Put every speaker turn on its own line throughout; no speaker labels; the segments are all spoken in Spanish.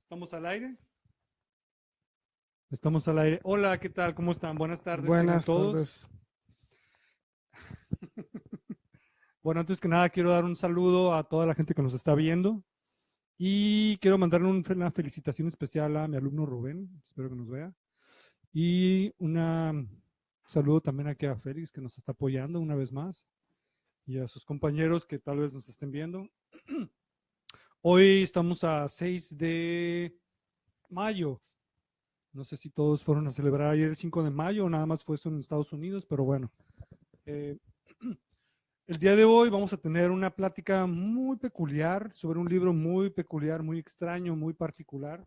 ¿Estamos al aire? Estamos al aire. Hola, ¿qué tal? ¿Cómo están? Buenas tardes, tengan
Buenas
todos.
tardes.
Bueno, antes que nada quiero dar un saludo a toda la gente que nos está viendo y quiero mandarle una felicitación especial a mi alumno Rubén, espero que nos vea. Y un saludo también aquí a Félix que nos está apoyando una vez más y a sus compañeros que tal vez nos estén viendo. Hoy estamos a 6 de mayo. No sé si todos fueron a celebrar ayer el 5 de mayo o nada más fue eso en Estados Unidos, pero bueno. Eh, el día de hoy vamos a tener una plática muy peculiar sobre un libro muy peculiar, muy extraño, muy particular,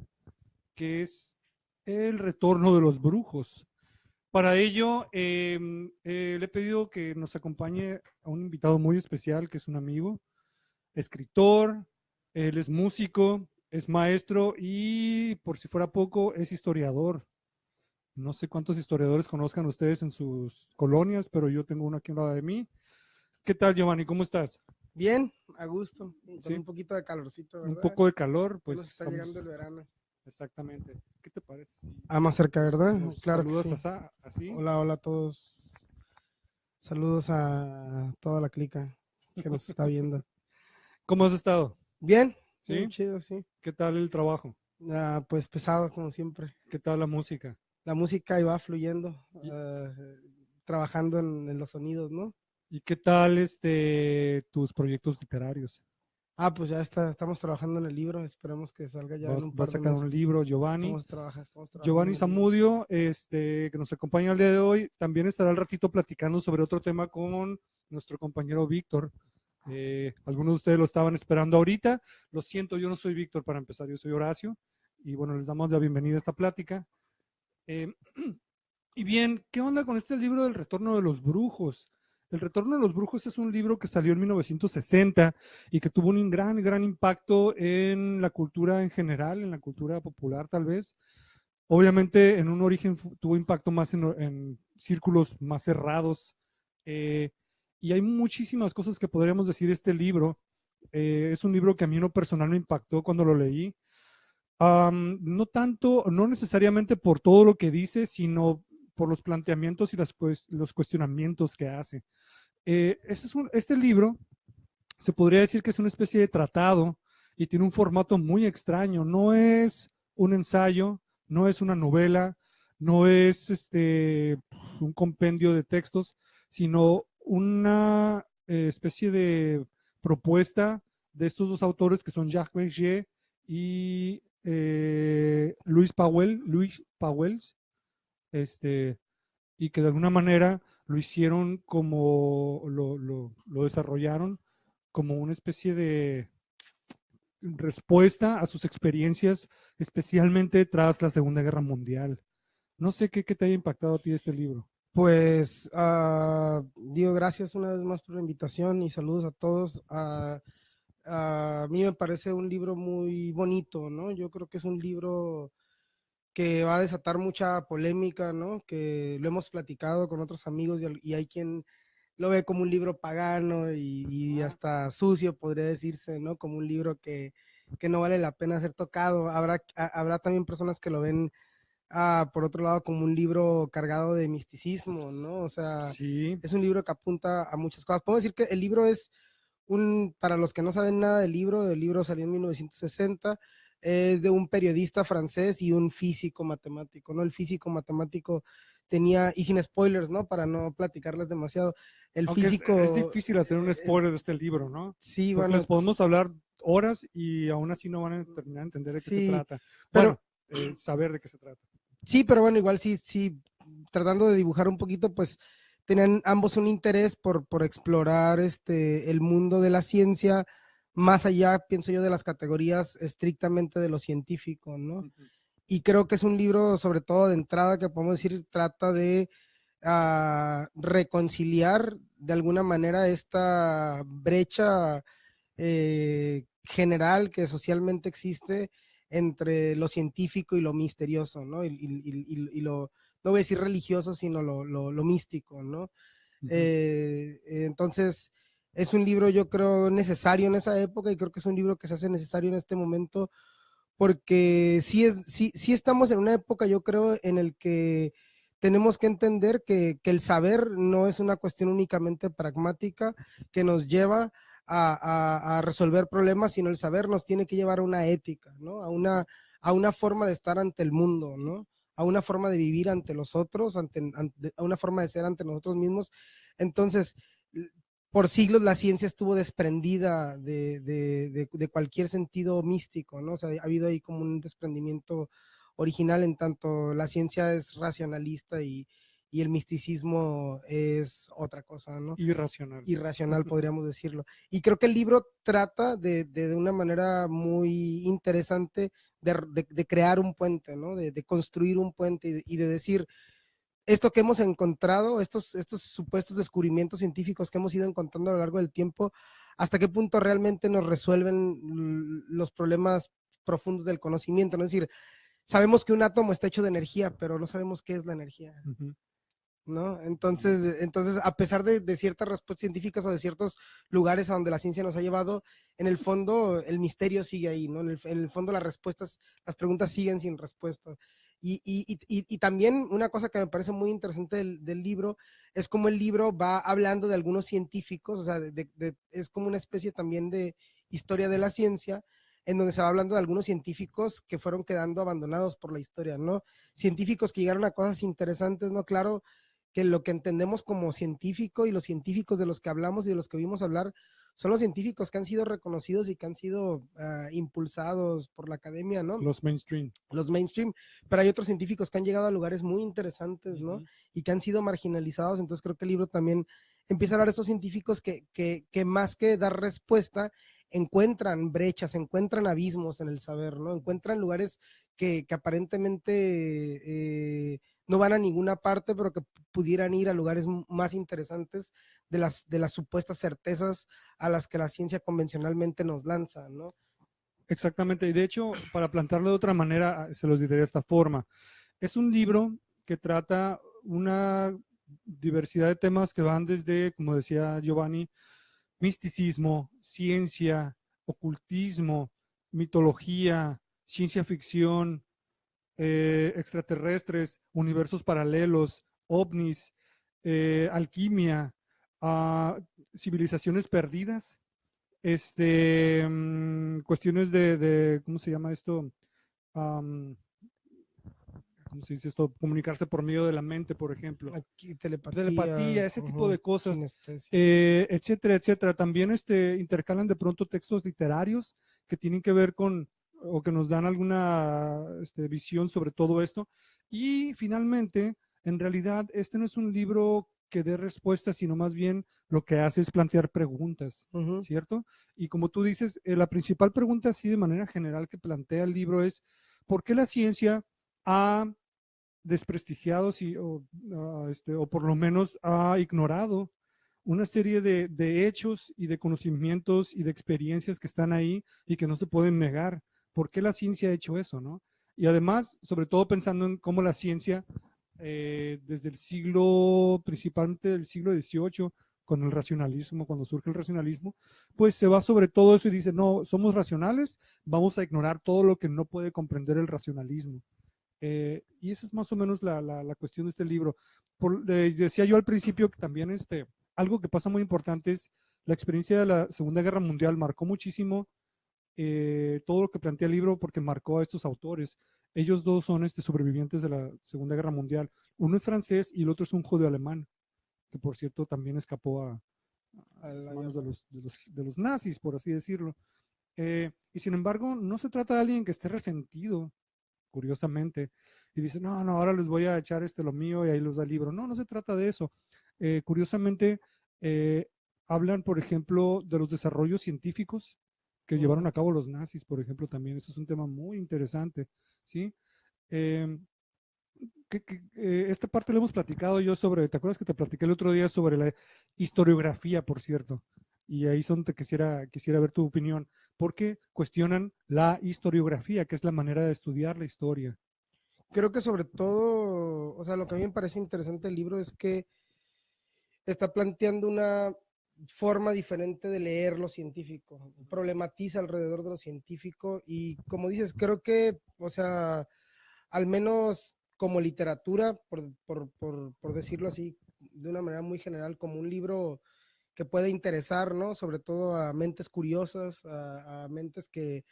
que es El Retorno de los Brujos. Para ello, le he pedido que nos acompañe a un invitado muy especial, que es un amigo, escritor, él es músico, es maestro y, por si fuera poco, es historiador. No sé cuántos historiadores conozcan ustedes en sus colonias, pero yo tengo uno aquí a un lado de mí. ¿Qué tal, Giovanni? ¿Cómo estás?
Bien, a gusto, con
Sí,
un poquito de calorcito,
un
¿verdad?
poco de calor,
Ya
pues
nos está llegando el
estamos
verano.
exactamente. ¿Qué te parece si
Más cerca, ¿verdad?
nos
Claro que
saludas
sí.
así?
Hola, hola a todos. Saludos a toda la clica que nos está viendo.
¿Cómo has estado?
Bien, bien
¿Sí?
chido, sí.
¿Qué tal el trabajo?
Pues pesado, como siempre.
¿Qué tal la música?
La música ahí va fluyendo,
¿Y,
trabajando en los sonidos, ¿no?
y qué tal tus proyectos literarios?
Pues ya estamos trabajando en el libro, esperemos que salga ya en un
Va a
par de
sacar un
meses.
libro, Giovanni.
Estamos trabajando
Giovanni
en el libro.
Zamudio, que nos acompaña el día de hoy, también estará al ratito platicando sobre otro tema con nuestro compañero Víctor. Algunos de ustedes lo estaban esperando ahorita. Lo siento, yo no soy Víctor para empezar, yo soy Horacio. Y bueno, les damos la bienvenida a esta plática. Eh, y bien, ¿qué onda con este libro del Retorno de los Brujos? El Retorno de los Brujos es un libro que salió en 1960 y que tuvo un gran impacto en la cultura en general, en la cultura popular tal vez. Obviamente en un origen tuvo impacto más en círculos más cerrados. eh, y hay muchísimas cosas que podríamos decir de este libro. Es un libro que a mí en lo personal me impactó cuando lo leí. No tanto, no necesariamente por todo lo que dice, sino por los planteamientos y los cuestionamientos que hace. Este libro se podría decir que es una especie de tratado y tiene un formato muy extraño. No es un ensayo, no es una novela, no es un compendio de textos, sino una especie de propuesta de estos dos autores que son Jacques Berger y Luis Pauwels, este, y que de alguna manera lo hicieron como lo desarrollaron como una especie de respuesta a sus experiencias, especialmente tras la Segunda Guerra Mundial. No sé qué te haya impactado a ti este libro.
Pues, Diego, gracias una vez más por la invitación y saludos a todos. A mí me parece un libro muy bonito, ¿no? Yo creo que es un libro que va a desatar mucha polémica, ¿no? Que lo hemos platicado con otros amigos y hay quien lo ve como un libro pagano y hasta sucio, podría decirse, ¿no? Como un libro que no vale la pena ser tocado. Habrá también personas que lo ven, por otro lado, como un libro cargado de misticismo, ¿no? O sea,
Sí,
es un libro que apunta a muchas cosas. Podemos decir que el libro es para los que no saben nada del libro salió en 1960, es de un periodista francés y un físico matemático, ¿no? El físico matemático tenía, y sin spoilers, ¿no? Para no platicarles demasiado, el
aunque es
físico,
difícil hacer un spoiler de este libro, ¿no?
sí,
Porque les
bueno,
podemos hablar horas y aún así no van a terminar de entender de qué se
sí,
trata.
pero
Bueno, saber de qué se trata.
sí, pero bueno, igual sí, tratando de dibujar un poquito, pues tenían ambos un interés por explorar el mundo de la ciencia, más allá, pienso yo, de las categorías estrictamente de lo científico, ¿no? Y creo que es un libro, sobre todo de entrada, que podemos decir, trata de reconciliar de alguna manera esta brecha general que socialmente existe entre lo científico y lo misterioso, ¿no? Y lo, no voy a decir religioso, sino lo místico, ¿no? Entonces, es un libro, yo creo, necesario en esa época y creo que es un libro que se hace necesario en este momento porque sí estamos en una época, yo creo, en el que tenemos que entender que el saber no es una cuestión únicamente pragmática que nos lleva a resolver problemas, sino el saber nos tiene que llevar a una ética, ¿no? A una forma de estar ante el mundo, ¿no? A una forma de vivir ante los otros, a una forma de ser ante nosotros mismos. Entonces, por siglos la ciencia estuvo desprendida de cualquier sentido místico, ¿no? O sea, ha habido ahí como un desprendimiento original, en tanto la ciencia es racionalista y el misticismo es otra cosa, ¿no?
Irracional.
Irracional, podríamos decirlo. Y creo que el libro trata de una manera muy interesante de crear un puente, ¿no? De construir un puente y de decir, esto que hemos encontrado, estos supuestos descubrimientos científicos que hemos ido encontrando a lo largo del tiempo, hasta qué punto realmente nos resuelven los problemas profundos del conocimiento, ¿no? Es decir, sabemos que un átomo está hecho de energía, pero no sabemos qué es la energía. ¿No? Entonces, a pesar de ciertas respuestas científicas o de ciertos lugares a donde la ciencia nos ha llevado, en el fondo el misterio sigue ahí, ¿no? En el fondo las preguntas siguen sin respuesta. Y también una cosa que me parece muy interesante del libro es cómo el libro va hablando de algunos científicos, o sea, es como una especie también de historia de la ciencia, en donde se va hablando de algunos científicos que fueron quedando abandonados por la historia, ¿no? Científicos que llegaron a cosas interesantes, ¿no? Claro, que lo que entendemos como científico y los científicos de los que hablamos y de los que vimos hablar son los científicos que han sido reconocidos y que han sido impulsados por la academia, ¿no?
Los mainstream.
Los mainstream, pero hay otros científicos que han llegado a lugares muy interesantes, ¿no? Y que han sido marginalizados, entonces creo que el libro también empieza a hablar de estos científicos que más que dar respuesta, encuentran brechas, encuentran abismos en el saber, ¿no? Encuentran lugares que aparentemente no van a ninguna parte, pero que pudieran ir a lugares más interesantes de las supuestas certezas a las que la ciencia convencionalmente nos lanza, ¿no?
Exactamente, y de hecho, para plantearlo de otra manera, se los diré de esta forma. Es un libro que trata una diversidad de temas que van desde, como decía Giovanni, misticismo, ciencia, ocultismo, mitología, ciencia ficción, extraterrestres, universos paralelos, ovnis, alquimia, civilizaciones perdidas, cuestiones de, ¿cómo se llama esto? ¿Cómo se dice esto? Comunicarse por medio de la mente, por ejemplo.
Aquí, telepatía,
Ese tipo de cosas,
sinestesia.
etcétera, etcétera. También intercalan de pronto textos literarios que tienen que ver con, o que nos dan alguna visión sobre todo esto. Y finalmente, en realidad, este no es un libro que dé respuestas, sino más bien lo que hace es plantear preguntas, ¿cierto? Y como tú dices, la principal pregunta, así de manera general, que plantea el libro es, ¿por qué la ciencia ha desprestigiado o por lo menos ha ignorado una serie de hechos y de conocimientos y de experiencias que están ahí y que no se pueden negar? ¿Por qué la ciencia ha hecho eso, no? Y además, sobre todo pensando en cómo la ciencia, desde el siglo, principalmente del siglo XVIII, con el racionalismo, cuando surge el racionalismo, pues se va sobre todo eso y dice, no, somos racionales, vamos a ignorar todo lo que no puede comprender el racionalismo. Y esa es más o menos la cuestión de este libro. Decía yo al principio que también algo que pasa muy importante es la experiencia de la Segunda Guerra Mundial. Marcó muchísimo todo lo que plantea el libro porque marcó a estos autores. Ellos dos son sobrevivientes de la Segunda Guerra Mundial. Uno es francés y el otro es un judío alemán, que por cierto también escapó a las manos de los nazis, por así decirlo. Y sin embargo, no se trata de alguien que esté resentido, curiosamente, y dice, no, ahora les voy a echar lo mío y ahí los da el libro. No, no se trata de eso. Curiosamente, hablan, por ejemplo, de los desarrollos científicos que llevaron a cabo los nazis, por ejemplo, también. Ese es un tema muy interesante, ¿sí? Esta parte lo hemos platicado yo sobre, ¿te acuerdas que te platiqué el otro día sobre la historiografía, por cierto? Y ahí son te quisiera ver tu opinión, porque cuestionan la historiografía, que es la manera de estudiar la historia.
Creo que sobre todo, o sea, lo que a mí me parece interesante del libro es que está planteando forma diferente de leer lo científico, problematiza alrededor de lo científico y como dices, creo que, o sea, al menos como literatura, por decirlo así, de una manera muy general, como un libro que puede interesar, ¿no? Sobre todo a mentes curiosas, a mentes que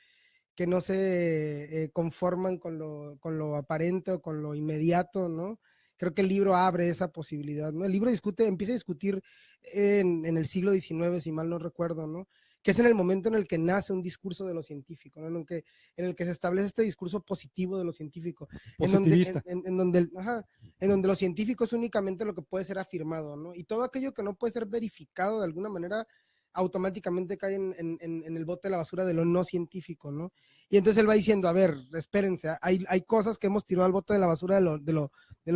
no se conforman con lo aparente o con lo inmediato, ¿no? Creo que el libro abre esa posibilidad, ¿no? El libro empieza a discutir en el siglo XIX, si mal no recuerdo, ¿no? Que es en el momento en el que nace un discurso de lo científico, ¿no? En el que se establece este discurso positivo de lo científico,
Positivista.
en donde lo científico es únicamente lo que puede ser afirmado, ¿no? Y todo aquello que no puede ser verificado de alguna manera automáticamente cae en el bote de la basura de lo no científico, ¿no? Y entonces él va diciendo, a ver, espérense, hay cosas que hemos tirado al bote de la basura de lo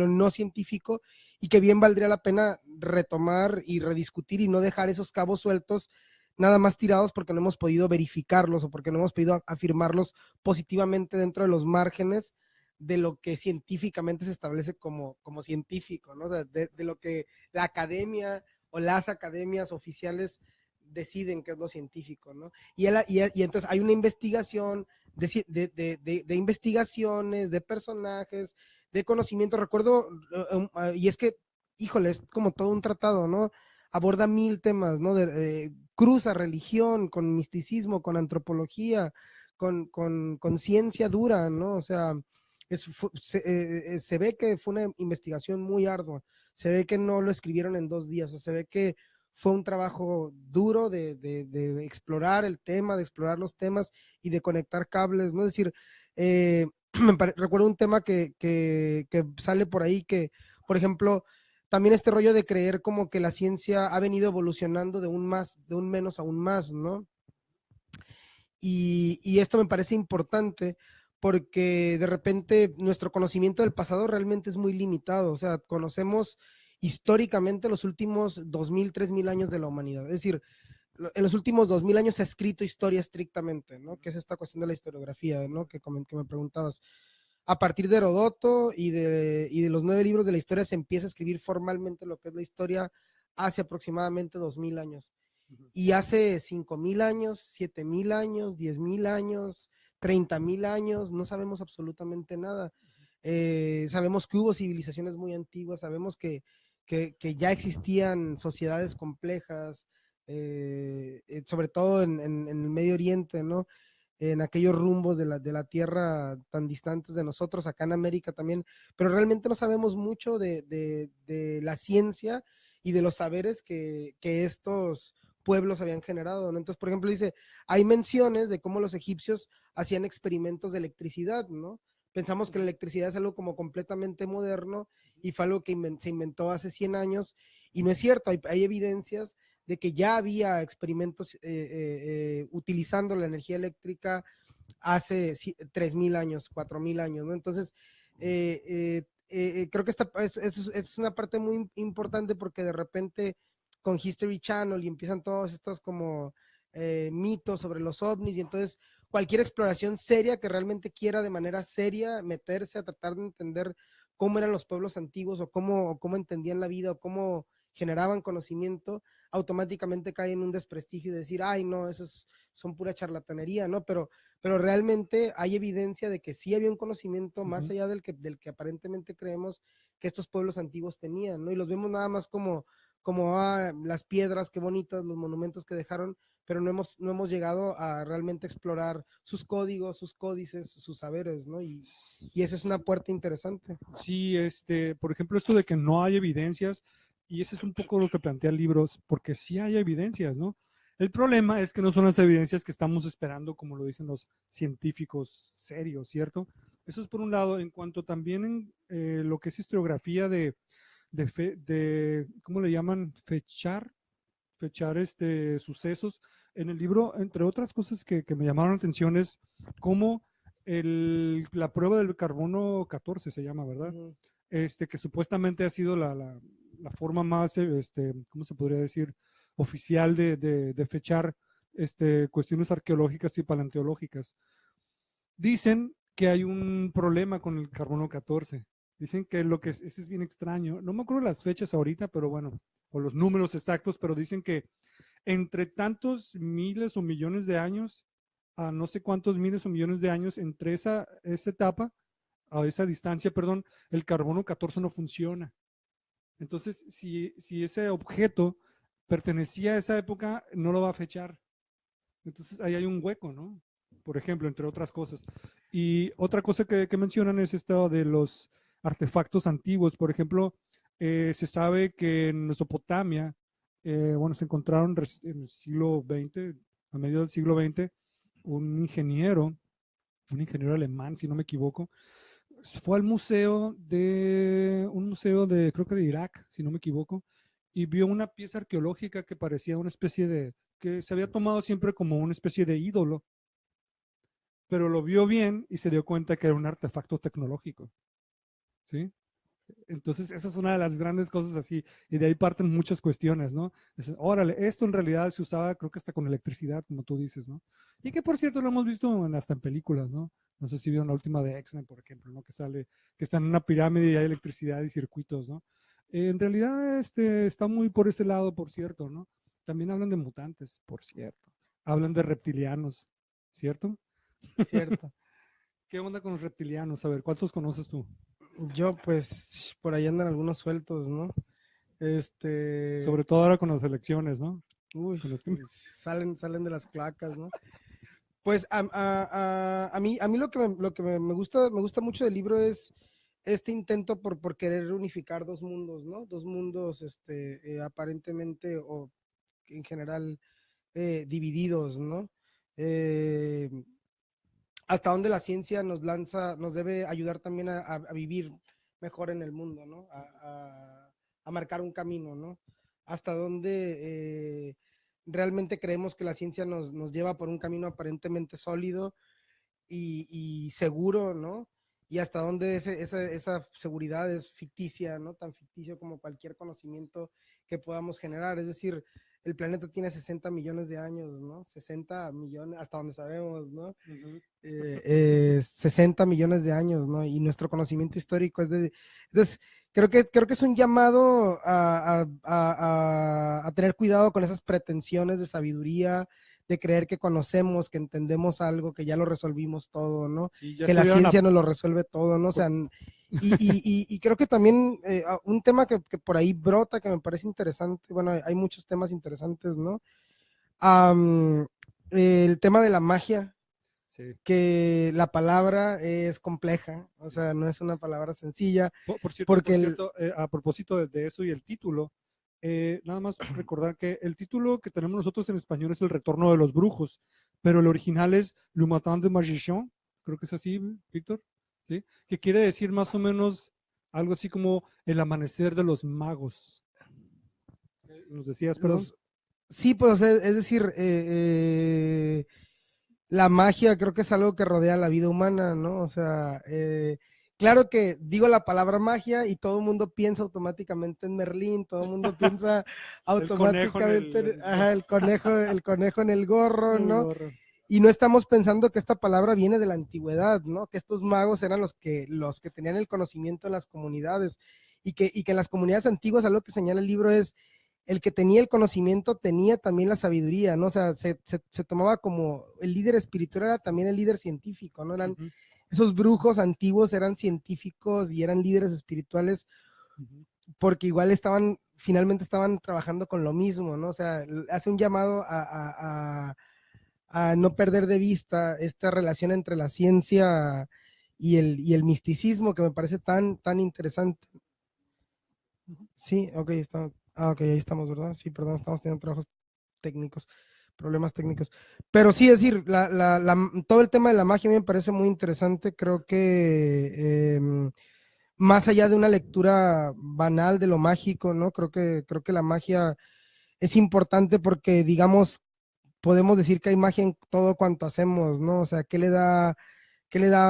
no científico y que bien valdría la pena retomar y rediscutir y no dejar esos cabos sueltos nada más tirados porque no hemos podido verificarlos o porque no hemos podido afirmarlos positivamente dentro de los márgenes de lo que científicamente se establece como científico, ¿no? O sea, de lo que la academia o las academias oficiales deciden qué es lo científico, ¿no? Y entonces hay una investigación de investigaciones, de personajes, de conocimiento. Recuerdo, y es que, híjole, es como todo un tratado, ¿no? Aborda 1000 temas, ¿no? Cruza religión con misticismo, con antropología, con ciencia dura, ¿no? O sea, se ve que fue una investigación muy ardua, se ve que no lo escribieron en 2 días, o sea, se ve que fue un trabajo duro de explorar el tema, de explorar los temas y de conectar cables, ¿no? Es decir, recuerdo un tema que sale por ahí que, por ejemplo, también este rollo de creer como que la ciencia ha venido evolucionando de un menos a un más, ¿no? Y esto me parece importante porque de repente nuestro conocimiento del pasado realmente es muy limitado, o sea, conocemos históricamente los últimos 2000, 3000 años de la humanidad, es decir, en los últimos 2000 años se ha escrito historia estrictamente, ¿no? Que es esta cuestión de la historiografía, ¿no? Que me preguntabas. A partir de Herodoto y de los 9 libros de la historia se empieza a escribir formalmente lo que es la historia hace aproximadamente 2000 años. Y hace 5000 años, 7000 años, 10,000 años, 30,000 años, no sabemos absolutamente nada. Sabemos que hubo civilizaciones muy antiguas, sabemos que ya existían sociedades complejas, sobre todo en el Medio Oriente, ¿no? En aquellos rumbos de la tierra tan distantes de nosotros, acá en América también, pero realmente no sabemos mucho de la ciencia y de los saberes que estos pueblos habían generado, ¿no? Entonces, por ejemplo, dice, hay menciones de cómo los egipcios hacían experimentos de electricidad, ¿no? Pensamos que la electricidad es algo como completamente moderno y fue algo que se inventó hace 100 años y no es cierto, hay evidencias de que ya había experimentos utilizando la energía eléctrica hace 3,000 años, 4,000 años, ¿no? Entonces, creo que esta es una parte muy importante porque de repente con History Channel y empiezan todos estos como mitos sobre los ovnis y entonces cualquier exploración seria que realmente quiera de manera seria meterse a tratar de entender cómo eran los pueblos antiguos o cómo entendían la vida o cómo generaban conocimiento, automáticamente cae en un desprestigio y decir, ay, no, son pura charlatanería, ¿no? Pero realmente hay evidencia de que sí había un conocimiento más allá del que aparentemente creemos que estos pueblos antiguos tenían, ¿no? Y los vemos nada más como las piedras, qué bonitas, los monumentos que dejaron, pero no hemos llegado a realmente explorar sus códigos, sus códices, sus saberes, ¿no? Y esa es una puerta interesante.
Sí, por ejemplo, esto de que no hay evidencias, y ese es un poco lo que plantea el libro, porque sí hay evidencias, ¿no? El problema es que no son las evidencias que estamos esperando, como lo dicen los científicos serios, ¿cierto? Eso es por un lado. En cuanto también en lo que es historiografía de ¿cómo le llaman? Fechar sucesos. En el libro, entre otras cosas que me llamaron la atención, es cómo la prueba del carbono 14 se llama, ¿verdad?
Ujú.
Que supuestamente ha sido la forma más, ¿cómo se podría decir? Oficial de fechar cuestiones arqueológicas y paleontológicas. Dicen que hay un problema con el carbono 14. Dicen que ese es bien extraño. No me acuerdo las fechas ahorita, pero bueno, o los números exactos, pero dicen que entre tantos miles o millones de años, a no sé cuántos miles o millones de años, entre esa etapa, a esa distancia, perdón, el carbono 14 no funciona. Entonces, si ese objeto pertenecía a esa época, no lo va a fechar. Entonces, ahí hay un hueco, ¿no? Por ejemplo, entre otras cosas. Y otra cosa que mencionan es esto de los artefactos antiguos. Por ejemplo, se sabe que en Mesopotamia, bueno, se encontraron en el siglo XX, a medio del siglo XX, un ingeniero alemán, si no me equivoco, fue al un museo de, creo que de Irak, si no me equivoco, y vio una pieza arqueológica que parecía una especie de, que se había tomado siempre como una especie de ídolo, pero lo vio bien y se dio cuenta que era un artefacto tecnológico, ¿sí? Entonces, esa es una de las grandes cosas así, y de ahí parten muchas cuestiones, ¿no? Órale, esto en realidad se usaba, creo que hasta con electricidad, como tú dices, ¿no? Y que por cierto lo hemos visto hasta en películas, ¿no? No sé si vieron la última de X-Men, por ejemplo, ¿no? Que sale, que está en una pirámide y hay electricidad y circuitos, ¿no? En realidad, está muy por ese lado, por cierto, ¿no? También hablan de mutantes, por cierto. Hablan de reptilianos, ¿cierto?
Cierto.
¿Qué onda con los reptilianos? A ver, ¿cuántos conoces tú?
Yo, pues, por ahí andan algunos sueltos, ¿no?
Sobre todo ahora con las elecciones, ¿no?
Uy,
Con las que...
pues, salen de las cloacas, ¿no? Pues a mí lo que me gusta mucho del libro es este intento por querer unificar dos mundos, ¿no? Dos mundos aparentemente o en general divididos, ¿no? Eh, hasta dónde la ciencia nos debe ayudar también a vivir mejor en el mundo, ¿no? A marcar un camino, ¿no? Hasta dónde realmente creemos que la ciencia nos lleva por un camino aparentemente sólido y seguro, ¿no? Y hasta dónde esa seguridad es ficticia, ¿no? Tan ficticio como cualquier conocimiento que podamos generar. Es decir, el planeta tiene 60 millones de años, ¿no? 60 millones, hasta donde sabemos, ¿no? 60 millones de años, ¿no? Y nuestro conocimiento histórico es de... Entonces, creo que es un llamado a tener cuidado con esas pretensiones de sabiduría, de creer que conocemos, que entendemos algo, que ya lo resolvimos todo, ¿no?
Sí, ya
Que la ciencia
a...
nos lo resuelve todo, ¿no? O sea, y creo que también un tema que por ahí brota, que me parece interesante, bueno, hay muchos temas interesantes, ¿no? El tema de la magia,
Sí.
que la palabra es compleja, o sea, no es una palabra sencilla,
Por cierto,
porque
a propósito de eso y el título, nada más recordar que el título que tenemos nosotros en español es El Retorno de los Brujos, pero el original es Le Matin de Magician, creo que es así, Víctor, ¿sí? Que quiere decir más o menos algo así como el amanecer de los magos. ¿Nos decías, perdón?
Sí, pues es decir, la magia creo que es algo que rodea la vida humana, ¿no? O sea, claro que digo la palabra magia y todo el mundo piensa automáticamente en Merlín, todo el mundo piensa automáticamente el conejo en el gorro,
el
¿no?
gorro.
Y no estamos pensando que esta palabra viene de la antigüedad, ¿no? Que estos magos eran los que tenían el conocimiento en las comunidades y que en las comunidades antiguas, algo que señala el libro es el que tenía el conocimiento tenía también la sabiduría, ¿no? O sea, se tomaba como el líder espiritual era también el líder científico, ¿no? Eran esos brujos antiguos eran científicos y eran líderes espirituales porque igual finalmente estaban trabajando con lo mismo, ¿no? O sea, hace un llamado a no perder de vista esta relación entre la ciencia y el misticismo que me parece tan interesante. Sí, ok, ok, ahí estamos, ¿verdad? Sí, perdón, estamos teniendo trabajos técnicos, problemas técnicos. Pero sí, es decir, todo el tema de la magia me parece muy interesante. Creo que más allá de una lectura banal de lo mágico, ¿no? Creo que la magia es importante porque, digamos, podemos decir que hay magia en todo cuanto hacemos, ¿no? O sea, qué le da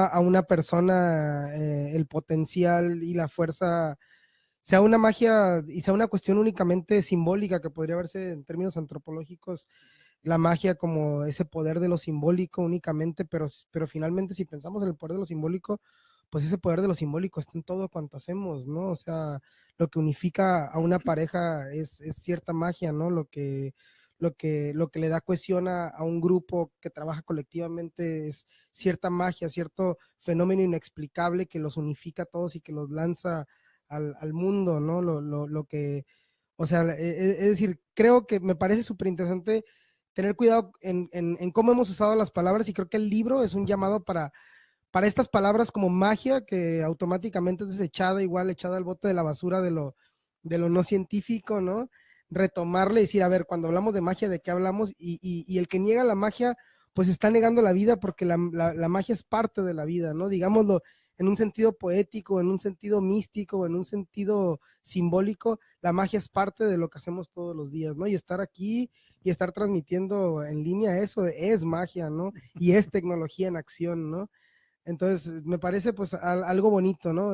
a una persona el potencial y la fuerza, sea una magia y sea una cuestión únicamente simbólica que podría verse en términos antropológicos, la magia como ese poder de lo simbólico únicamente, pero finalmente si pensamos en el poder de lo simbólico, pues ese poder de lo simbólico está en todo cuanto hacemos, ¿no? O sea, lo que unifica a una pareja es cierta magia, ¿no? lo que le da cohesión a un grupo que trabaja colectivamente es cierta magia, cierto fenómeno inexplicable que los unifica a todos y que los lanza al mundo, ¿no? Lo que, o sea, es decir, creo que me parece súper interesante tener cuidado en cómo hemos usado las palabras, y creo que el libro es un llamado para estas palabras como magia, que automáticamente es desechada, igual echada al bote de la basura de lo no científico, ¿no? Retomarle y decir, a ver, cuando hablamos de magia, ¿de qué hablamos? Y el que niega la magia, pues está negando la vida, porque la magia es parte de la vida, ¿no? Digámoslo en un sentido poético, en un sentido místico, en un sentido simbólico, la magia es parte de lo que hacemos todos los días, ¿no? Y estar aquí y estar transmitiendo en línea, eso es magia, ¿no? Y es tecnología en acción, ¿no? Entonces, me parece pues algo bonito, ¿no?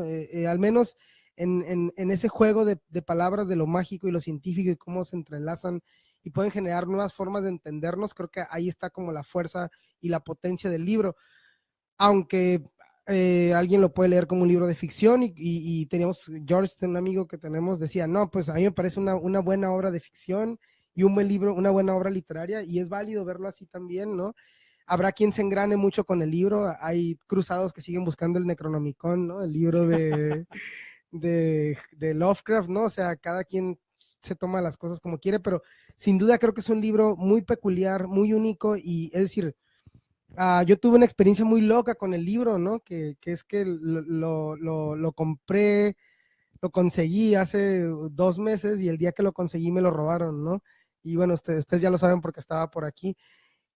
Al menos en ese juego de palabras de lo mágico y lo científico y cómo se entrelazan y pueden generar nuevas formas de entendernos, creo que ahí está como la fuerza y la potencia del libro. Aunque alguien lo puede leer como un libro de ficción y teníamos, George, un amigo que tenemos, decía, no, pues a mí me parece una buena obra de ficción y un buen libro, una buena obra literaria, y es válido verlo así también, ¿no? Habrá quien se engrane mucho con el libro, hay cruzados que siguen buscando el Necronomicon, ¿no? El libro de Lovecraft, ¿no? O sea, cada quien se toma las cosas como quiere, pero sin duda creo que es un libro muy peculiar, muy único, y es decir, yo tuve una experiencia muy loca con el libro, ¿no? Que es que lo compré, lo conseguí hace 2 meses, y el día que lo conseguí me lo robaron, ¿no? Y bueno, ustedes ya lo saben porque estaba por aquí.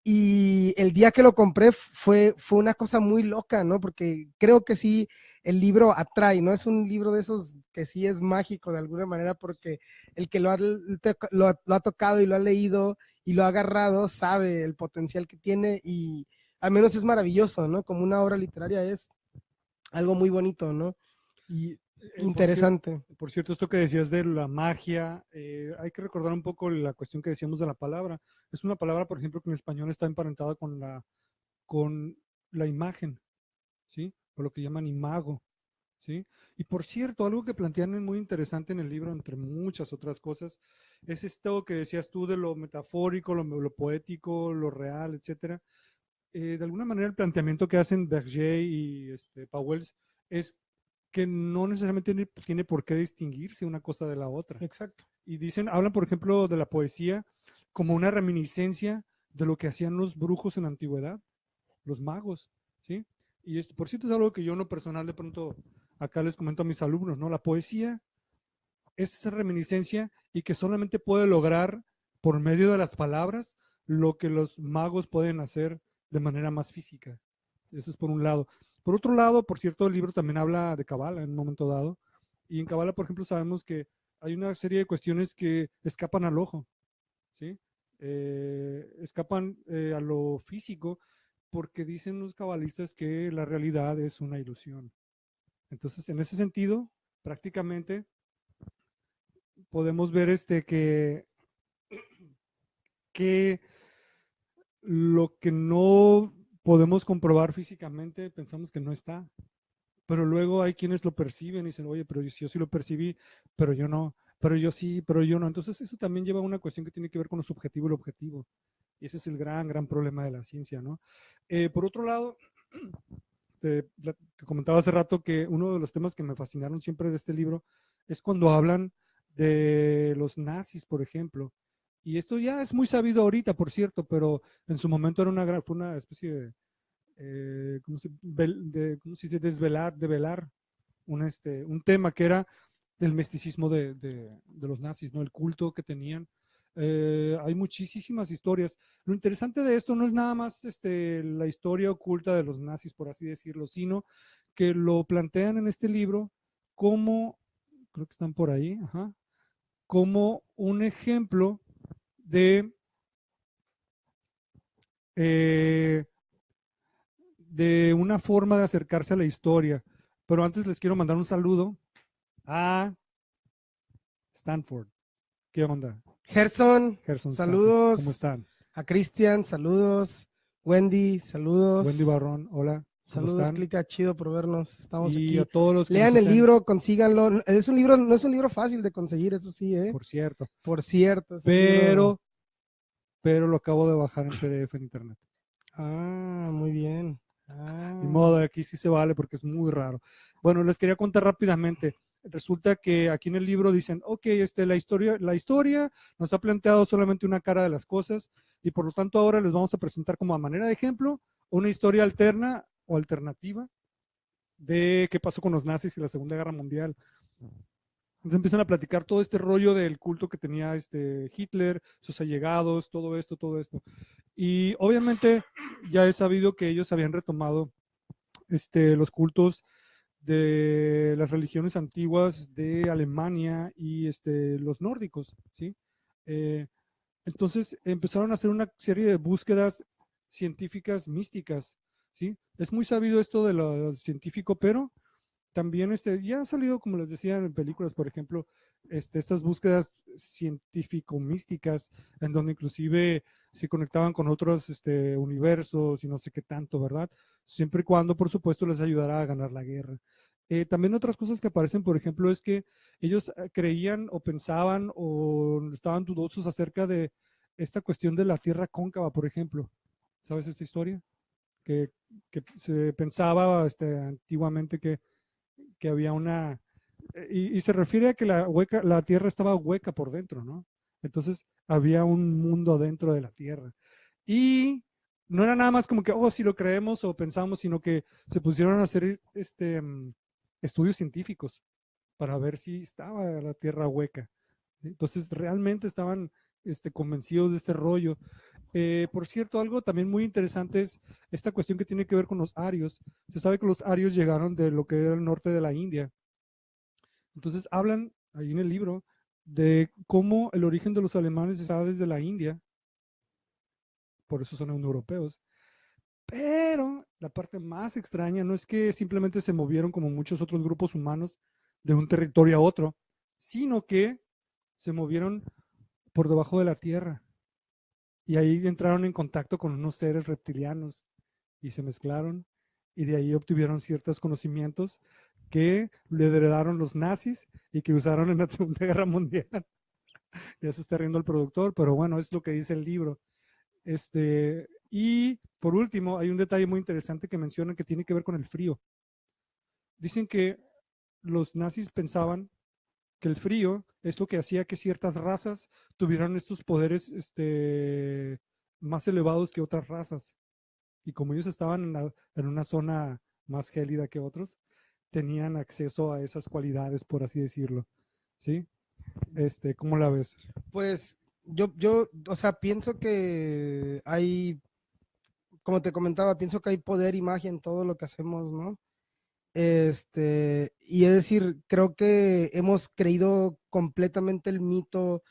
Y el día que lo compré fue una cosa muy loca, ¿no? Porque creo que sí, el libro atrae, ¿no? Es un libro de esos que sí es mágico de alguna manera, porque el que lo ha tocado y lo ha leído y lo ha agarrado sabe el potencial que tiene, y al menos es maravilloso, ¿no? Como una obra literaria es algo muy bonito, ¿no? Y interesante.
Por cierto, esto que decías de la magia, hay que recordar un poco la cuestión que decíamos de la palabra. Es una palabra, por ejemplo, que en español está emparentada con la imagen, ¿sí? O lo que llaman imago, ¿sí? Y por cierto, algo que plantean muy interesante en el libro, entre muchas otras cosas, es esto que decías tú de lo metafórico, lo poético, lo real, etcétera. De alguna manera el planteamiento que hacen Berger y Pauwels es que no necesariamente tiene por qué distinguirse una cosa de la otra.
Exacto.
Y hablan, por ejemplo, de la poesía como una reminiscencia de lo que hacían los brujos en la antigüedad, los magos, ¿sí? Y esto, por cierto, es algo que yo en lo personal de pronto acá les comento a mis alumnos, ¿no? La poesía es esa reminiscencia y que solamente puede lograr por medio de las palabras lo que los magos pueden hacer de manera más física. Eso es por un lado. Por otro lado, por cierto, el libro también habla de Kabbalah en un momento dado. Y en Kabbalah, por ejemplo, sabemos que hay una serie de cuestiones que escapan al ojo, ¿sí? Escapan a lo físico, porque dicen los cabalistas que la realidad es una ilusión. Entonces, en ese sentido, prácticamente podemos ver que lo que no podemos comprobar físicamente pensamos que no está, pero luego hay quienes lo perciben y dicen, oye, pero yo sí lo percibí, pero yo no, pero yo sí, pero yo no. Entonces eso también lleva a una cuestión que tiene que ver con lo subjetivo y lo objetivo. Y ese es el gran problema de la ciencia, ¿no? Por otro lado, te comentaba hace rato que uno de los temas que me fascinaron siempre de este libro es cuando hablan de los nazis, por ejemplo. Y esto ya es muy sabido ahorita, por cierto, pero en su momento fue una especie ¿cómo se dice? Develar un tema que era del misticismo de los nazis, ¿no? El culto que tenían. Hay muchísimas historias. Lo interesante de esto no es nada más la historia oculta de los nazis, por así decirlo, sino que lo plantean en este libro como, creo que están por ahí, ajá, como un ejemplo eh, de una forma de acercarse a la historia. Pero antes les quiero mandar un saludo a Stanford. ¿Qué onda?
Gerson,
Gerson
saludos.
Stanford. ¿Cómo están?
A Cristian, saludos. Wendy, saludos.
Wendy Barrón, hola.
Saludos, Clica, chido por vernos. Estamos
y
aquí.
A todos los que
lean el libro, consíganlo. No es un libro fácil de conseguir, eso sí,
Por cierto.
Por cierto.
Pero pero lo acabo de bajar en PDF en internet.
Ah, muy bien.
Ni modo, aquí sí se vale porque es muy raro. Bueno, les quería contar rápidamente. Resulta que aquí en el libro dicen, ok, la historia nos ha planteado solamente una cara de las cosas y por lo tanto ahora les vamos a presentar como a manera de ejemplo una historia alterna o alternativa de qué pasó con los nazis y la Segunda Guerra Mundial. Entonces empiezan a platicar todo este rollo del culto que tenía Hitler, sus allegados, todo esto, todo esto. Y obviamente ya he sabido que ellos habían retomado los cultos de las religiones antiguas de Alemania y los nórdicos, ¿sí? Eh, entonces empezaron a hacer una serie de búsquedas científicas místicas, ¿sí? Es muy sabido esto de lo científico, pero también ya ha salido, como les decía, en películas, por ejemplo, estas búsquedas científico-místicas, en donde inclusive se conectaban con otros universos y no sé qué tanto, ¿verdad? Siempre y cuando, por supuesto, les ayudará a ganar la guerra. También otras cosas que aparecen, por ejemplo, es que ellos creían o pensaban o estaban dudosos acerca de esta cuestión de la Tierra cóncava, por ejemplo. ¿Sabes esta historia? Que, que se pensaba antiguamente que había una, y se refiere a que la Tierra estaba hueca por dentro, ¿no? Entonces había un mundo dentro de la Tierra. Y no era nada más como que, oh, si lo creemos o pensamos, sino que se pusieron a hacer estudios científicos para ver si estaba la Tierra hueca. Entonces realmente estaban convencidos de este rollo. Por cierto, algo también muy interesante es esta cuestión que tiene que ver con los arios. Se sabe que los arios llegaron de lo que era el norte de la India. Entonces hablan ahí en el libro de cómo el origen de los alemanes está desde la India, por eso son europeos. Pero la parte más extraña no es que simplemente se movieron como muchos otros grupos humanos de un territorio a otro, sino que se movieron por debajo de la tierra. Y ahí entraron en contacto con unos seres reptilianos y se mezclaron y de ahí obtuvieron ciertos conocimientos que le heredaron los nazis y que usaron en la Segunda Guerra Mundial. Ya se está riendo el productor, pero bueno, es lo que dice el libro. Y por último, hay un detalle muy interesante que mencionan que tiene que ver con el frío. Dicen que los nazis pensaban que el frío es lo que hacía que ciertas razas tuvieran estos poderes más elevados que otras razas. Y como ellos estaban en una zona más gélida que otros, tenían acceso a esas cualidades, por así decirlo. ¿Sí? ¿Cómo la ves?
Pues o sea, pienso que hay, como te comentaba, pienso que hay poder y magia en todo lo que hacemos, ¿no? Y es decir, creo que hemos creído completamente el mito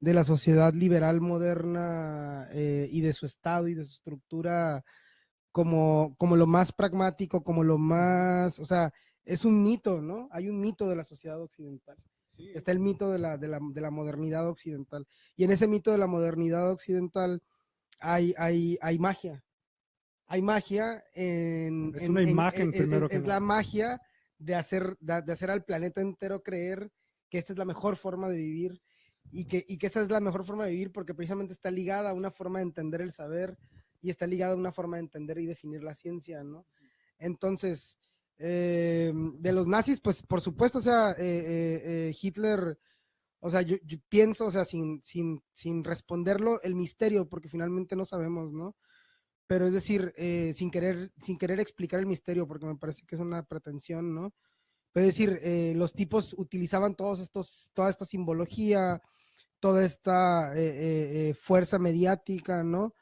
de la sociedad liberal moderna y de su estado y de su estructura como lo más pragmático, como lo más, o sea, es un mito, ¿no? Hay un mito de la sociedad occidental. Sí. Está el mito de la modernidad occidental. Y en ese mito de la modernidad occidental hay magia. Hay magia
es una imagen primero que
es la magia de hacer al planeta entero creer que esta es la mejor forma de vivir y que esa es la mejor forma de vivir porque precisamente está ligada a una forma de entender el saber y está ligada a una forma de entender y definir la ciencia, ¿no? Entonces, de los nazis, pues por supuesto, o sea, Hitler, o sea, yo pienso, o sea, sin responderlo, el misterio, porque finalmente no sabemos, ¿no? Pero es decir, sin querer explicar el misterio, porque me parece que es una pretensión, ¿no? Pero es decir, los tipos utilizaban toda esta simbología, toda esta fuerza mediática, ¿no?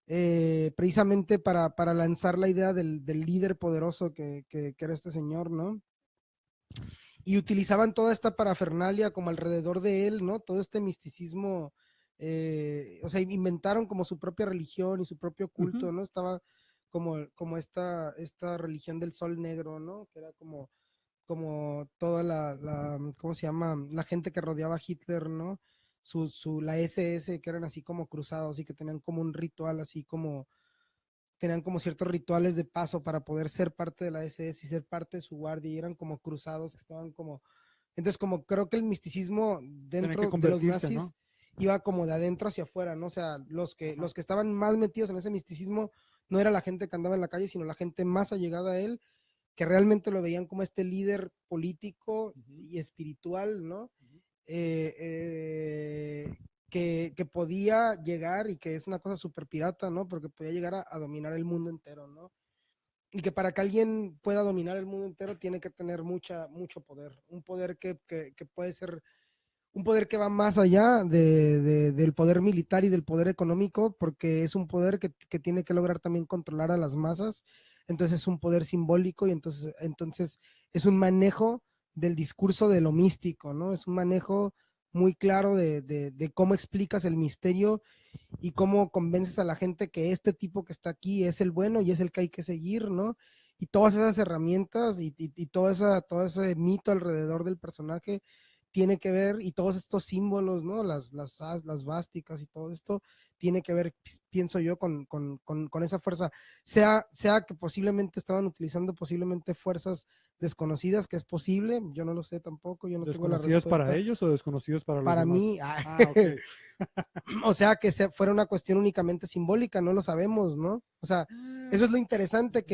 Precisamente para lanzar la idea del líder poderoso que era este señor, ¿no? Y utilizaban toda esta parafernalia como alrededor de él, ¿no? Todo este misticismo, o sea, inventaron como su propia religión y su propio culto, ¿no? Estaba como esta religión del sol negro, ¿no? Que era como toda ¿cómo se llama? La gente que rodeaba a Hitler, ¿no? La SS, que eran así como cruzados y que tenían como un ritual así como tenían como ciertos rituales de paso para poder ser parte de la SS y ser parte de su guardia y eran como cruzados que estaban como... Entonces como creo que el misticismo dentro de los nazis, ¿no? iba como de adentro hacia afuera, ¿no? O sea, los que estaban más metidos en ese misticismo no era la gente que andaba en la calle, sino la gente más allegada a él, que realmente lo veían como este líder político y espiritual, ¿no? Que podía llegar, y que es una cosa súper pirata, ¿no? Porque podía llegar a dominar el mundo entero, ¿no? Y que para que alguien pueda dominar el mundo entero tiene que tener mucho poder, un poder que puede ser un poder que va más allá del poder militar y del poder económico, porque es un poder que tiene que lograr también controlar a las masas. Entonces es un poder simbólico, y entonces es un manejo del discurso de lo místico, ¿no? Es un manejo muy claro de cómo explicas el misterio y cómo convences a la gente que este tipo que está aquí es el bueno y es el que hay que seguir, ¿no? Y todas esas herramientas y todo ese mito alrededor del personaje tiene que ver, y todos estos símbolos, ¿no? Las vásticas y todo esto tiene que ver, pienso yo, con esa fuerza, sea que posiblemente estaban utilizando posiblemente fuerzas desconocidas, que es posible, yo no lo sé tampoco, yo no tengo la
¿Desconocidas para
respuesta.
ellos o desconocidos para los
Para
demás?
mí,
Ok.
o sea, que fuera una cuestión únicamente simbólica, no lo sabemos, ¿no? O sea, eso es lo interesante,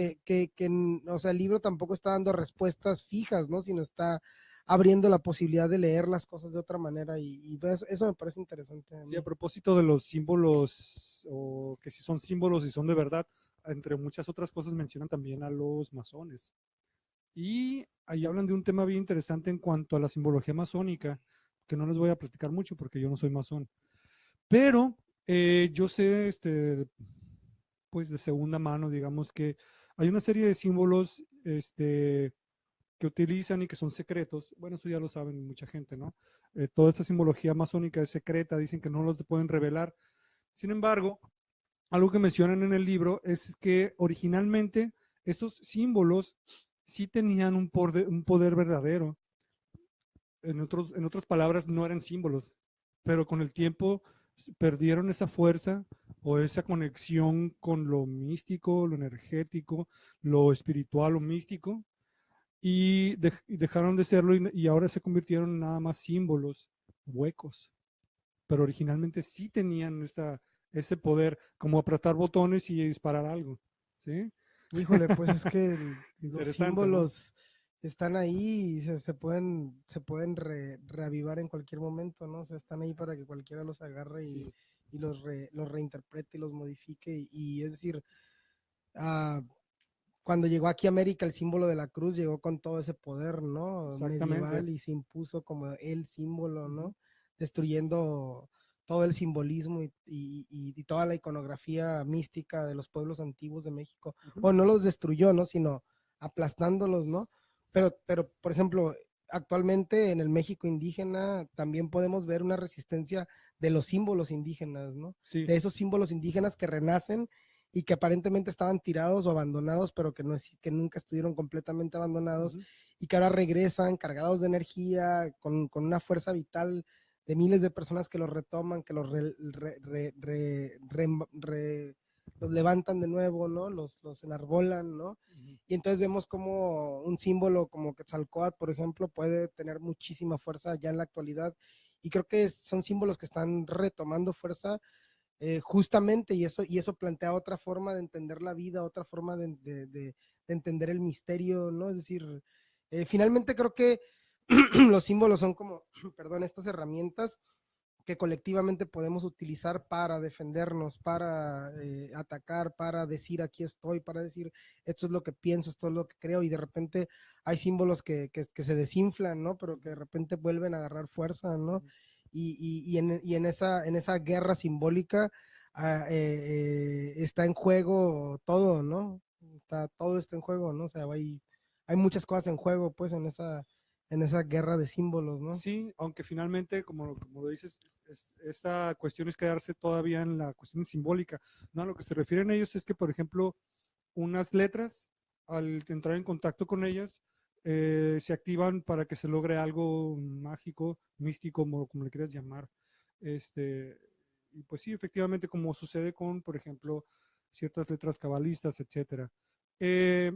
o sea, el libro tampoco está dando respuestas fijas, ¿no? Sino está abriendo la posibilidad de leer las cosas de otra manera, y eso me parece interesante a
Sí, a
mí.
propósito de los símbolos, o que si son símbolos y son de verdad, entre muchas otras cosas mencionan también a los masones. Y ahí hablan de un tema bien interesante en cuanto a la simbología masónica, que no les voy a platicar mucho porque yo no soy masón. Pero yo sé, pues de segunda mano, digamos que hay una serie de símbolos que utilizan y que son secretos. Bueno, eso ya lo saben mucha gente, ¿no? Toda esta simbología masónica es secreta, dicen que no los pueden revelar. Sin embargo, algo que mencionan en el libro es que originalmente estos símbolos sí tenían un poder verdadero. En otras palabras, no eran símbolos, pero con el tiempo perdieron esa fuerza o esa conexión con lo místico, lo energético, lo espiritual, lo místico, y dejaron de serlo, y ahora se convirtieron en nada más símbolos huecos, pero originalmente sí tenían ese poder, como apretar botones y disparar algo, ¿sí?
Híjole, pues es que los
Interesante, ¿no?
símbolos están ahí y se pueden reavivar en cualquier momento, ¿no? O sea, están ahí para que cualquiera los agarre
Sí,
y los reinterprete y los modifique. Y es decir, ah, cuando llegó aquí a América, el símbolo de la cruz llegó con todo ese poder, ¿no?
exactamente.
Medieval, y se impuso como el símbolo,
Ujú.
¿no? Destruyendo todo el simbolismo y toda la iconografía mística de los pueblos antiguos de México.
Ujú.
O no los destruyó, ¿no? Sino aplastándolos, ¿no? Pero, por ejemplo, actualmente en el México indígena también podemos ver una resistencia de los símbolos indígenas, ¿no?
Sí.
De esos símbolos indígenas que renacen y que aparentemente estaban tirados o abandonados, pero que nunca estuvieron completamente abandonados,
Ujú.
y que ahora regresan cargados de energía, con una fuerza vital de miles de personas que los retoman, que los levantan de nuevo, ¿no? Los enarbolan, ¿no?
Ujú.
Y entonces vemos como un símbolo como Quetzalcóatl, por ejemplo, puede tener muchísima fuerza ya en la actualidad. Y creo que son símbolos que están retomando fuerza, justamente, y eso plantea otra forma de entender la vida, otra forma de entender el misterio, ¿no? Es decir, finalmente creo que los símbolos son como, perdón, estas herramientas que colectivamente podemos utilizar para defendernos, para atacar, para decir aquí estoy, para decir esto es lo que pienso, esto es lo que creo, y de repente hay símbolos que se desinflan, ¿no? Pero que de repente vuelven a agarrar fuerza, ¿no? Y en esa guerra simbólica está en juego todo, ¿no? Todo está en juego, ¿no? O sea, hay muchas cosas en juego, pues, en esa guerra de símbolos, ¿no?
Sí, aunque finalmente, como lo dices, esa cuestión es quedarse todavía en la cuestión simbólica. No, a lo que se refieren ellos es que, por ejemplo, unas letras, al entrar en contacto con ellas, se activan para que se logre algo mágico, místico, como le quieras llamar. Este, y pues sí, efectivamente, como sucede con, por ejemplo, ciertas letras cabalistas, etcétera. Eh,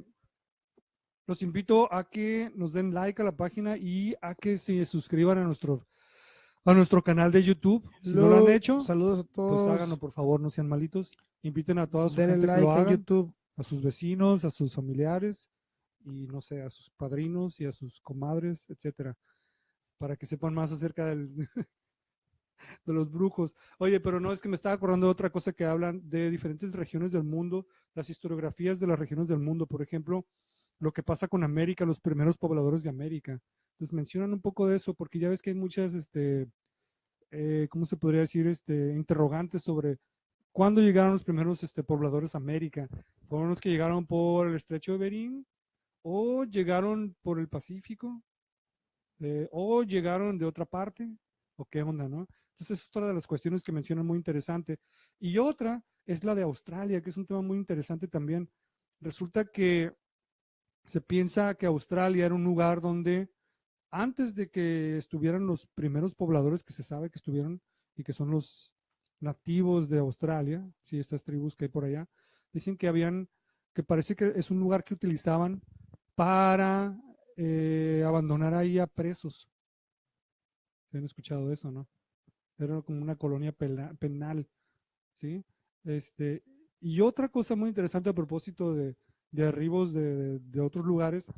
los invito a que nos den like a la página y a que se suscriban a nuestro canal de YouTube. Si no lo han hecho,
saludos a
pues
todos.
háganlo, por favor, no sean malitos. Inviten a toda su
Denle
gente
like
que lo
en
hagan,
YouTube.
a sus vecinos, a sus familiares y no sé, a sus padrinos y a sus comadres, etcétera, para que sepan más acerca de los brujos. Oye, pero no, es que me estaba acordando de otra cosa que hablan de diferentes regiones del mundo, las historiografías de las regiones del mundo, por ejemplo, lo que pasa con América, los primeros pobladores de América. Entonces mencionan un poco de eso, porque ya ves que hay muchas, ¿cómo se podría decir? Interrogantes sobre cuándo llegaron los primeros pobladores a América. ¿Fueron los que llegaron por el estrecho de Bering? ¿O llegaron por el Pacífico? ¿O llegaron de otra parte? ¿O qué onda, no? Entonces es otra de las cuestiones que mencionan muy interesante. Y otra es la de Australia, que es un tema muy interesante también. Resulta que se piensa que Australia era un lugar donde antes de que estuvieran los primeros pobladores que se sabe que estuvieron y que son los nativos de Australia, sí, estas tribus que hay por allá, dicen que que parece que es un lugar que utilizaban para abandonar ahí a presos. ¿Han escuchado eso, no? Era como una colonia penal, ¿sí? Y otra cosa muy interesante a propósito de arribos de otros lugares,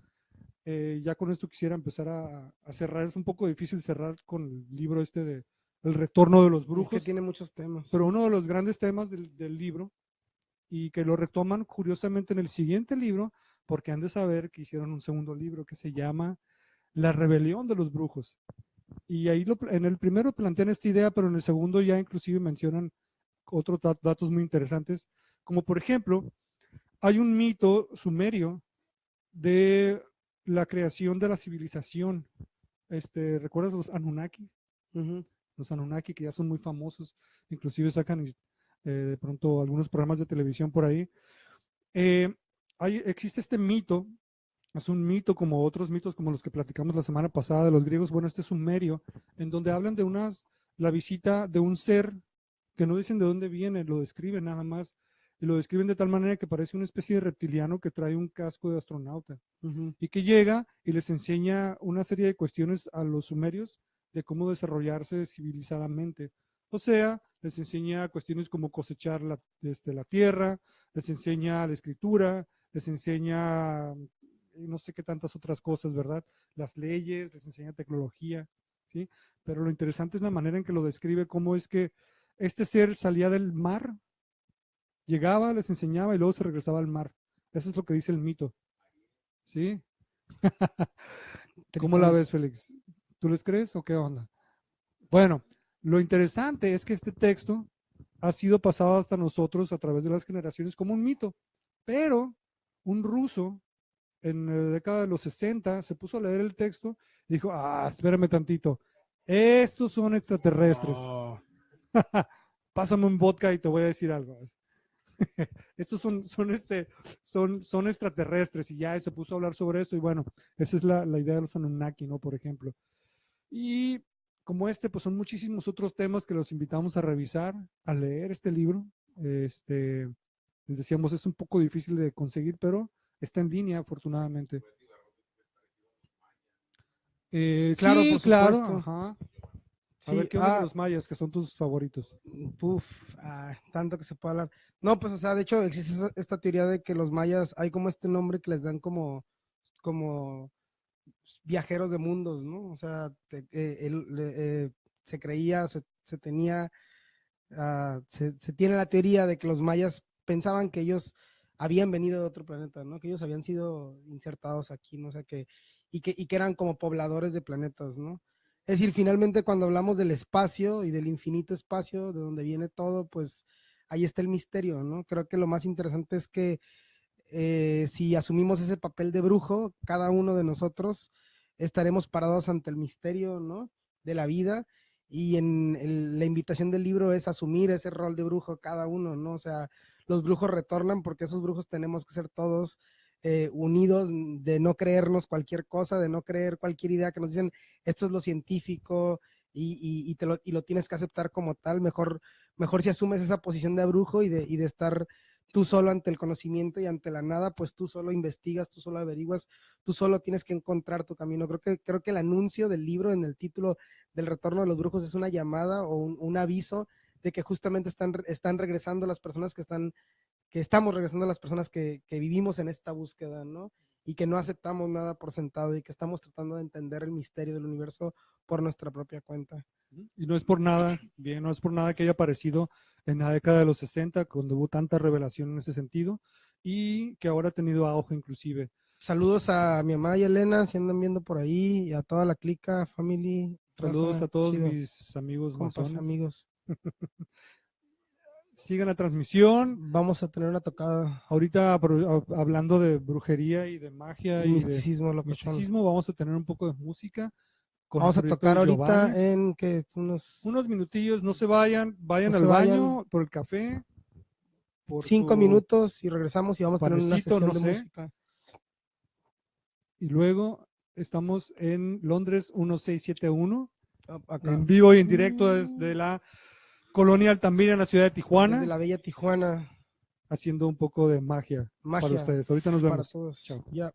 ya con esto quisiera empezar a cerrar. Es un poco difícil cerrar con el libro de El retorno de los brujos.
Que tiene muchos temas.
Pero uno de los grandes temas del libro, y que lo retoman curiosamente en el siguiente libro, porque han de saber que hicieron un segundo libro que se llama La rebelión de los brujos. Y ahí en el primero plantean esta idea, pero en el segundo ya inclusive mencionan otros datos muy interesantes, como por ejemplo, hay un mito sumerio de la creación de la civilización. ¿Recuerdas los Anunnaki? Los Anunnaki, que ya son muy famosos, inclusive sacan de pronto algunos programas de televisión por ahí. Existe este mito, es un mito como otros mitos como los que platicamos la semana pasada de los griegos. Bueno, este es sumerio, en donde hablan de la visita de un ser que no dicen de dónde viene, lo describen nada más, y lo describen de tal manera que parece una especie de reptiliano que trae un casco de astronauta y que llega y les enseña una serie de cuestiones a los sumerios de cómo desarrollarse civilizadamente. O sea, les enseña cuestiones como cosechar la tierra, les enseña la escritura, les enseña no sé qué tantas otras cosas, ¿verdad? Las leyes, les enseña tecnología, ¿sí? Pero lo interesante es la manera en que lo describe, cómo es que este ser salía del mar, llegaba, les enseñaba y luego se regresaba al mar. Eso es lo que dice el mito, ¿sí? ¿Cómo la ves, Félix? ¿Tú les crees o qué onda? Bueno, lo interesante es que este texto ha sido pasado hasta nosotros a través de las generaciones como un mito, pero un ruso en la década de los 60 se puso a leer el texto y dijo, espérame tantito, estos son extraterrestres. Oh. Pásame un vodka y te voy a decir algo. Estos son extraterrestres, y ya se puso a hablar sobre eso. Y bueno, esa es la idea de los Anunnaki, ¿no? Por ejemplo. Y como pues son muchísimos otros temas que los invitamos a revisar, a leer este libro. Les decíamos, es un poco difícil de conseguir, pero está en línea, afortunadamente. Claro, sí, por claro. Ajá. A ver, ¿qué onda con los mayas, que son tus favoritos?
Tanto que se puede hablar. No, pues, o sea, de hecho existe esta teoría de que los mayas, hay como este nombre que les dan como viajeros de mundos, ¿no? O sea, se creía, se tenía, se tiene la teoría de que los mayas pensaban que ellos habían venido de otro planeta, ¿no? Que ellos habían sido insertados aquí, ¿no? O sea, y que eran como pobladores de planetas, ¿no? Es decir, finalmente cuando hablamos del espacio y del infinito espacio, de donde viene todo, pues ahí está el misterio, ¿no? Creo que lo más interesante es que si asumimos ese papel de brujo, cada uno de nosotros estaremos parados ante el misterio, ¿no? De la vida, y la invitación del libro es asumir ese rol de brujo cada uno, ¿no? O sea, los brujos retornan porque esos brujos tenemos que ser todos unidos, de no creernos cualquier cosa, de no creer cualquier idea que nos dicen, esto es lo científico y lo tienes que aceptar como tal. Mejor si asumes esa posición de brujo y de estar tú solo ante el conocimiento y ante la nada, pues tú solo investigas, tú solo averiguas, tú solo tienes que encontrar tu camino. Creo que el anuncio del libro en el título del Retorno de los Brujos es una llamada o un aviso de que justamente están regresando las personas que estamos regresando a las personas que vivimos en esta búsqueda, ¿no? Y que no aceptamos nada por sentado y que estamos tratando de entender el misterio del universo por nuestra propia cuenta.
Y no es por nada, bien, no es por nada que haya aparecido en la década de los 60, cuando hubo tanta revelación en ese sentido, y que ahora ha tenido auge inclusive.
Saludos a mi mamá y Elena, si andan viendo por ahí, y a toda la clica, family.
Saludos a todos
chido.
mis amigos
Compas,
masones.
amigos.
Sigan la transmisión.
Vamos a tener una tocada.
Ahorita hablando de brujería y de magia
Y
y
misticismo,
de
locochón.
misticismo, vamos a tener un poco de música.
Vamos a tocar ahorita en que
unos minutillos, no se vayan, vayan
no
al
se vayan.
baño por el café. Por
5 minutos y regresamos y vamos a tener una
panecito,
sesión
no
de
sé.
música.
Y luego estamos en Londres 1671,
Acá.
en vivo y en directo desde la Colonia Altamira en la ciudad de Tijuana.
Desde la bella Tijuana.
Haciendo un poco de magia para ustedes. Ahorita nos vemos.
Para todos.
Chao.
Ya.